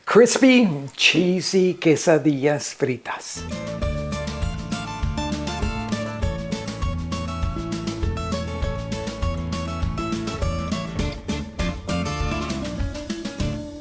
Crispy, cheesy quesadillas fritas.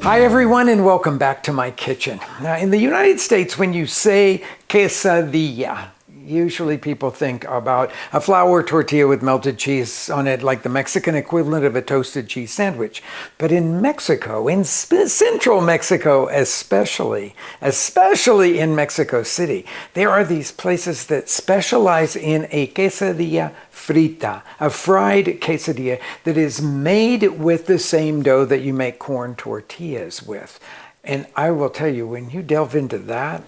Hi everyone and welcome back to my kitchen. Now in the United States, when you say quesadilla, usually people think about a flour tortilla with melted cheese on it, like the Mexican equivalent of a toasted cheese sandwich. But in Mexico, in central Mexico especially in Mexico City, there are these places that specialize in a quesadilla frita, a fried quesadilla that is made with the same dough that you make corn tortillas with. And I will tell you, when you delve into that,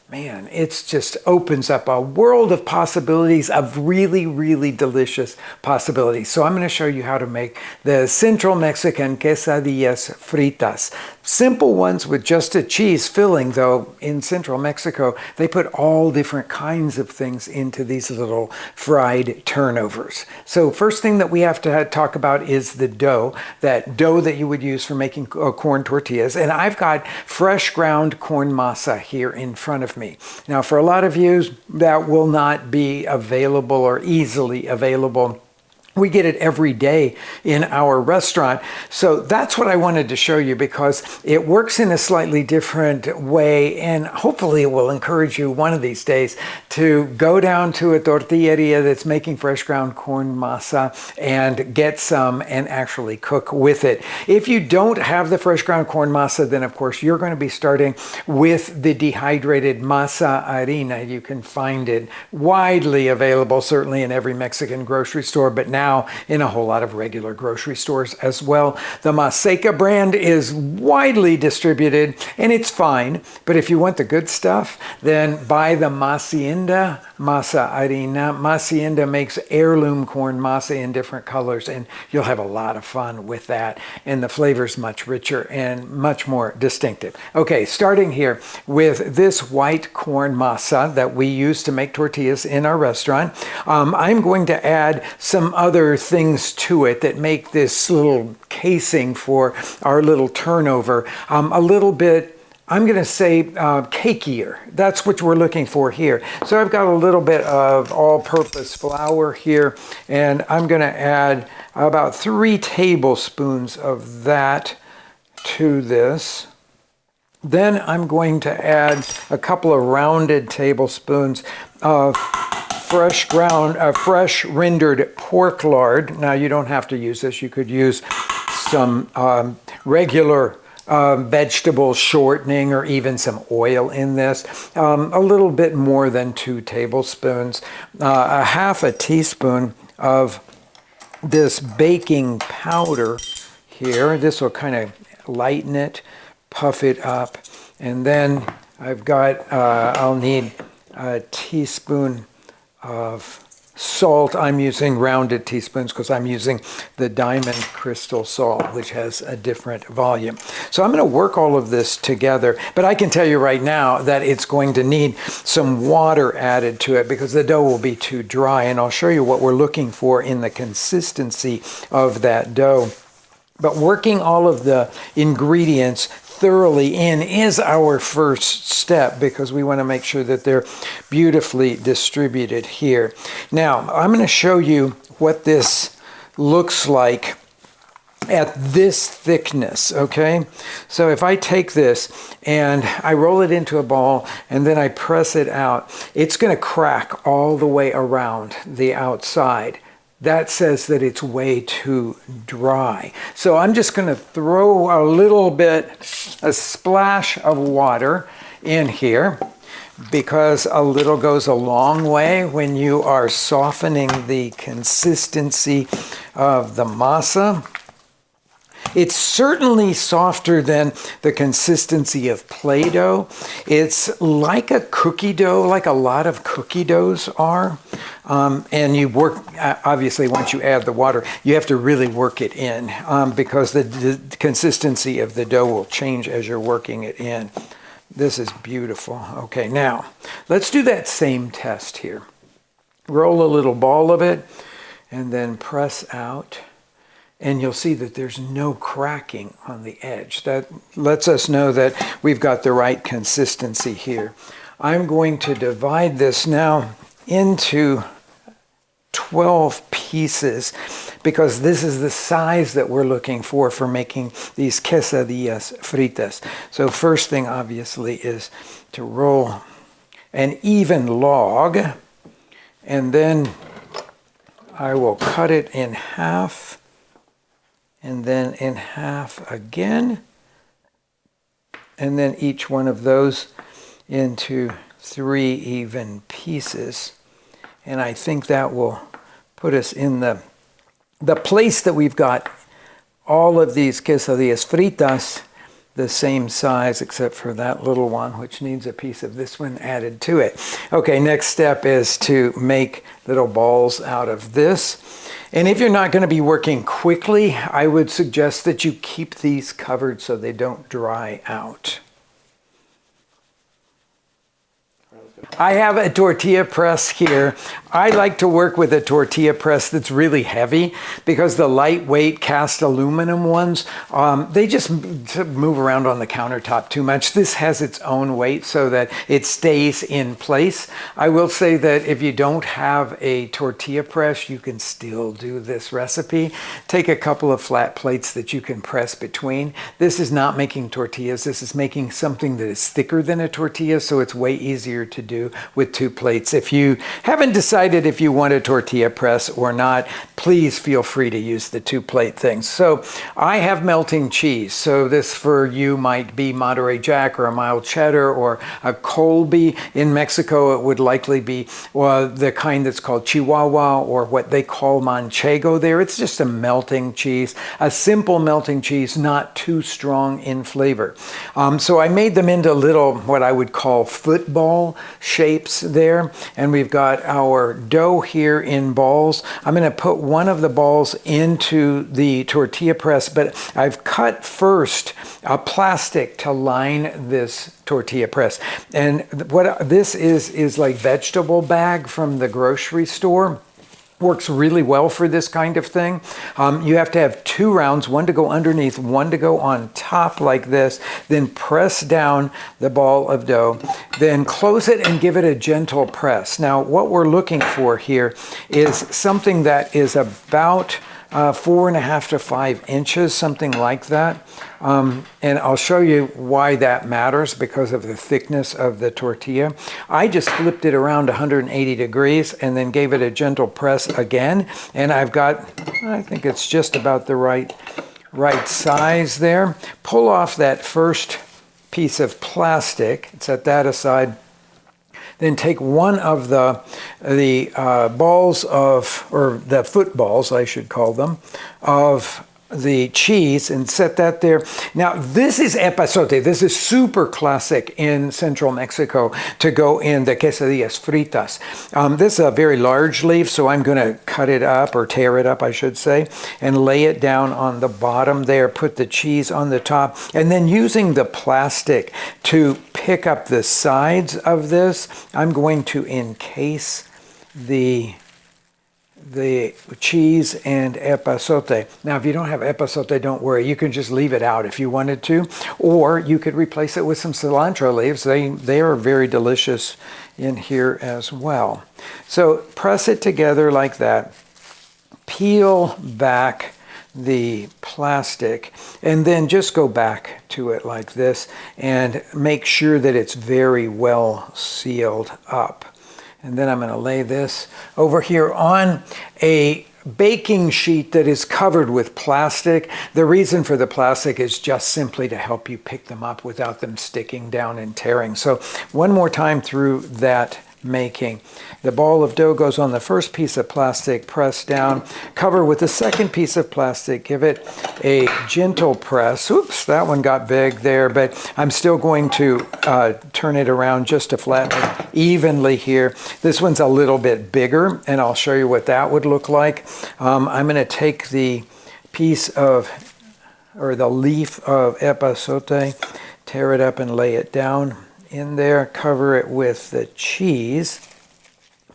man, it just opens up a world of possibilities, of really, really delicious possibilities. So I'm going to show you how to make the Central Mexican quesadillas fritas. Simple ones with just a cheese filling, though in Central Mexico, they put all different kinds of things into these little fried turnovers. So first thing that we have to talk about is the dough, that dough that you would use for making corn tortillas. And I've got fresh ground corn masa here in front of me. Now, for a lot of you, that will not be available or easily available. We get it every day in our restaurant. So that's what I wanted to show you because it works in a slightly different way, and hopefully it will encourage you one of these days to go down to a tortilleria that's making fresh ground corn masa and get some and actually cook with it. If you don't have the fresh ground corn masa, then of course you're going to be starting with the dehydrated masa harina. You can find it widely available, certainly in every Mexican grocery store, but now in a whole lot of regular grocery stores as well. The Maseca brand is widely distributed and it's fine, but if you want the good stuff, then buy the Masienda masa harina. Masienda makes heirloom corn masa in different colors and you'll have a lot of fun with that, and the flavor's much richer and much more distinctive. Okay, starting here with this white corn masa that we use to make tortillas in our restaurant. I'm going to add some other things to it that make this little casing for our little turnover a little bit, I'm going to say cakier. That's what we're looking for here. So I've got a little bit of all-purpose flour here, and I'm going to add about 3 tablespoons of that to this. Then I'm going to add a couple of rounded tablespoons of fresh rendered pork lard. Now you don't have to use this. You could use some regular vegetable shortening or even some oil in this. A little bit more than 2 tablespoons. A half a teaspoon of this baking powder here. This will kind of lighten it, puff it up. And then I've got, I'll need a teaspoon of salt. I'm using rounded teaspoons because I'm using the diamond crystal salt, which has a different volume. So I'm going to work all of this together, but I can tell you right now that it's going to need some water added to it because the dough will be too dry, and I'll show you what we're looking for in the consistency of that dough. But working all of the ingredients thoroughly in is our first step because we want to make sure that they're beautifully distributed here. Now, I'm going to show you what this looks like at this thickness, okay? So if I take this and I roll it into a ball and then I press it out, it's going to crack all the way around the outside. That says that it's way too dry. So I'm just going to throw a little bit, a splash of water in here because a little goes a long way when you are softening the consistency of the masa. It's certainly softer than the consistency of Play-Doh. It's like a cookie dough, like a lot of cookie doughs are. And you work, obviously, once you add the water, you have to really work it in because the consistency of the dough will change as you're working it in. This is beautiful. Okay, now, let's do that same test here. Roll a little ball of it and then press out. And you'll see that there's no cracking on the edge. That lets us know that we've got the right consistency here. I'm going to divide this now into 12 pieces because this is the size that we're looking for making these quesadillas fritas. So first thing obviously is to roll an even log, and then I will cut it in half, and then in half again, and then each one of those into 3 even pieces. And I think that will put us in the place that we've got all of these quesadillas fritas the same size except for that little one, which needs a piece of this one added to it. Okay, next step is to make little balls out of this. And if you're not going to be working quickly, I would suggest that you keep these covered so they don't dry out. I have a tortilla press here. I like to work with a tortilla press that's really heavy because the lightweight cast aluminum ones, they just move around on the countertop too much. This has its own weight so that it stays in place. I will say that if you don't have a tortilla press, you can still do this recipe. Take a couple of flat plates that you can press between. This is not making tortillas. This is making something that is thicker than a tortilla, so it's way easier to do with 2 plates. If you haven't decided if you want a tortilla press or not, please feel free to use the 2-plate things. So I have melting cheese. So this for you might be Monterey Jack or a mild cheddar or a Colby. In Mexico, it would likely be the kind that's called Chihuahua or what they call Manchego there. It's just a melting cheese, a simple melting cheese, not too strong in flavor. So I made them into little, what I would call football shapes there, and we've got our dough here in balls. I'm going to put one of the balls into the tortilla press, but I've cut first a plastic to line this tortilla press. And what this is like vegetable bag from the grocery store. Works really well for this kind of thing. You have to have 2 rounds, one to go underneath, one to go on top like this, then press down the ball of dough, then close it and give it a gentle press. Now, what we're looking for here is something that is about 4.5 to 5 inches, something like that. And I'll show you why that matters because of the thickness of the tortilla. I just flipped it around 180 degrees and then gave it a gentle press again. And I've got, I think it's just about the right size there. Pull off that first piece of plastic, set that aside. Then take one of the balls of, or the footballs, I should call them, of the cheese and set that there. Now, this is epazote. This is super classic in central Mexico to go in the quesadillas fritas. This is a very large leaf, so I'm going to cut it up, or tear it up, I should say, and lay it down on the bottom there, put the cheese on the top, and then using the plastic to pick up the sides of this, I'm going to encase the cheese and epazote. Now, if you don't have epazote, don't worry. You can just leave it out if you wanted to, or you could replace it with some cilantro leaves. They are very delicious in here as well. So press it together like that. Peel back the plastic and then just go back to it like this and make sure that it's very well sealed up. And then I'm going to lay this over here on a baking sheet that is covered with plastic. The reason for the plastic is just simply to help you pick them up without them sticking down and tearing. So one more time through that making. The ball of dough goes on the first piece of plastic, press down, cover with the second piece of plastic, give it a gentle press. Oops, that one got big there, but I'm still going to turn it around just to flatten it evenly here. This one's a little bit bigger, and I'll show you what that would look like. I'm going to take the piece of, or the leaf of epazote, tear it up and lay it down in there, cover it with the cheese,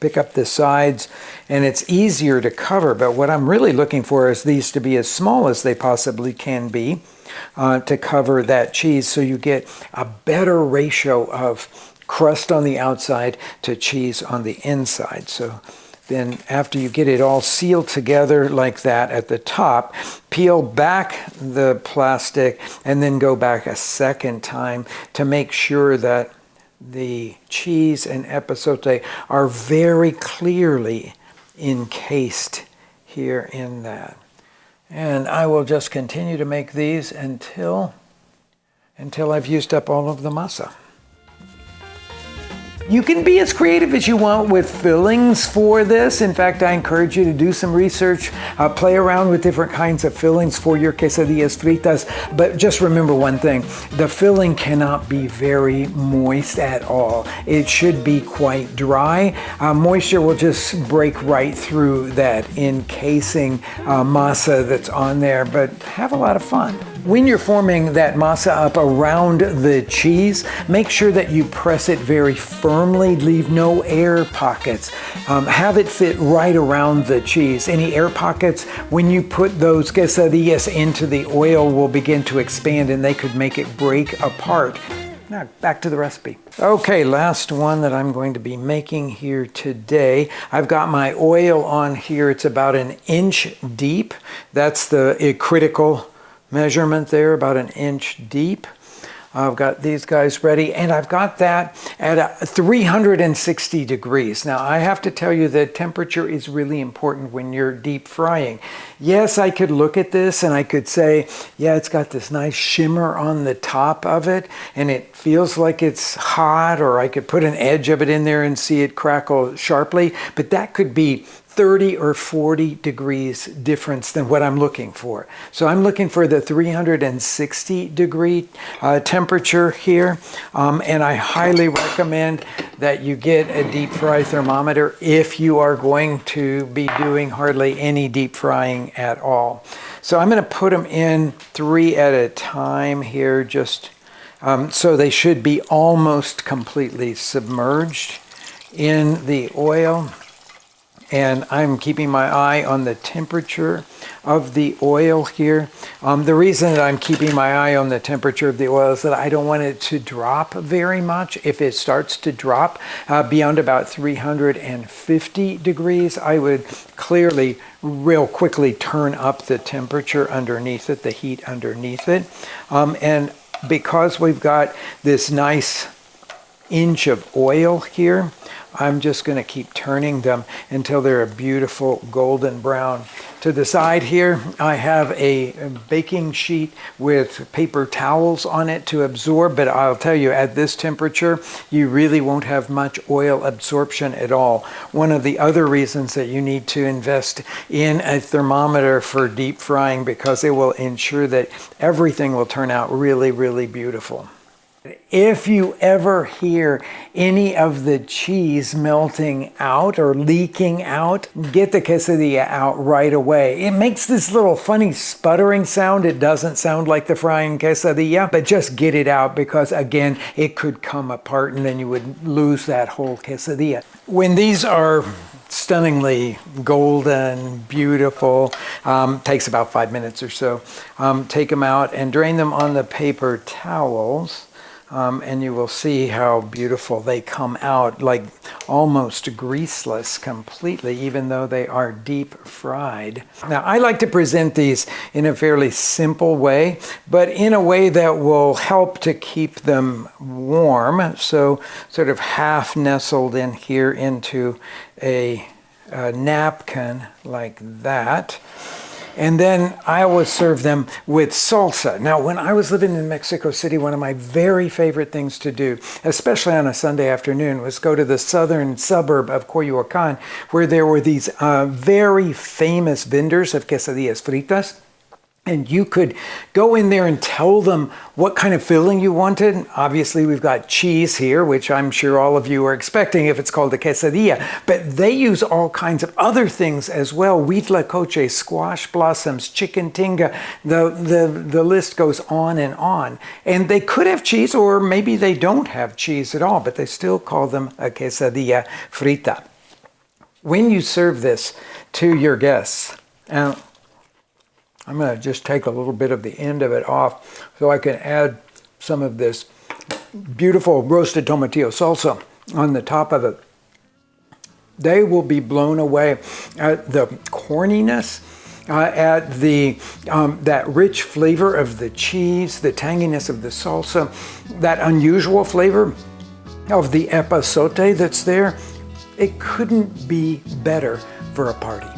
pick up the sides, and it's easier to cover. But what I'm really looking for is these to be as small as they possibly can be to cover that cheese, so you get a better ratio of crust on the outside to cheese on the inside. So then after you get it all sealed together like that at the top, peel back the plastic and then go back a second time to make sure that the cheese and epazote are very clearly encased here in that. And I will just continue to make these until I've used up all of the masa. You can be as creative as you want with fillings for this. In fact, I encourage you to do some research, play around with different kinds of fillings for your quesadillas fritas. But just remember one thing, the filling cannot be very moist at all. It should be quite dry. Moisture will just break right through that encasing masa that's on there, but have a lot of fun. When you're forming that masa up around the cheese, make sure that you press it very firmly, leave no air pockets. Have it fit right around the cheese. Any air pockets, when you put those quesadillas into the oil, will begin to expand and they could make it break apart. Now, back to the recipe. Okay, last one that I'm going to be making here today. I've got my oil on here. It's about 1 inch deep. That's the critical measurement there, about 1 inch deep. I've got these guys ready, and I've got that at 360 degrees. Now, I have to tell you that temperature is really important when you're deep frying. Yes, I could look at this and I could say, yeah, it's got this nice shimmer on the top of it, and it feels like it's hot, or I could put an edge of it in there and see it crackle sharply, but that could be 30 or 40 degrees difference than what I'm looking for. So I'm looking for the 360 degree temperature here. And I highly recommend that you get a deep fry thermometer if you are going to be doing hardly any deep frying at all. So I'm going to put them in 3 at a time here, just so they should be almost completely submerged in the oil. And I'm keeping my eye on the temperature of the oil here. The reason that I'm keeping my eye on the temperature of the oil is that I don't want it to drop very much. If it starts to drop beyond about 350 degrees, I would clearly, real quickly turn up the temperature underneath it, the heat underneath it. And because we've got this nice inch of oil here, I'm just going to keep turning them until they're a beautiful golden brown. To the side here, I have a baking sheet with paper towels on it to absorb, but I'll tell you, at this temperature, you really won't have much oil absorption at all. One of the other reasons that you need to invest in a thermometer for deep frying, because it will ensure that everything will turn out really, really beautiful. If you ever hear any of the cheese melting out or leaking out, get the quesadilla out right away. It makes this little funny sputtering sound. It doesn't sound like the frying quesadilla, but just get it out, because again, it could come apart and then you would lose that whole quesadilla. When these are stunningly golden, beautiful, takes about 5 minutes or so, take them out and drain them on the paper towels. And you will see how beautiful they come out, like almost greaseless completely, even though they are deep fried. Now, I like to present these in a fairly simple way, but in a way that will help to keep them warm. So sort of half nestled in here into a napkin like that. And then I always serve them with salsa. Now, when I was living in Mexico City, one of my very favorite things to do, especially on a Sunday afternoon, was go to the southern suburb of Coyocan, where there were these very famous vendors of quesadillas fritas. And you could go in there and tell them what kind of filling you wanted. Obviously, we've got cheese here, which I'm sure all of you are expecting if it's called a quesadilla. But they use all kinds of other things as well. Huitlacoche, squash blossoms, chicken tinga. The list goes on and on. And they could have cheese, or maybe they don't have cheese at all, but they still call them a quesadilla frita. When you serve this to your guests, and I'm going to just take a little bit of the end of it off so I can add some of this beautiful roasted tomatillo salsa on the top of it. They will be blown away at the corniness, at the that rich flavor of the cheese, the tanginess of the salsa, that unusual flavor of the epazote that's there. It couldn't be better for a party.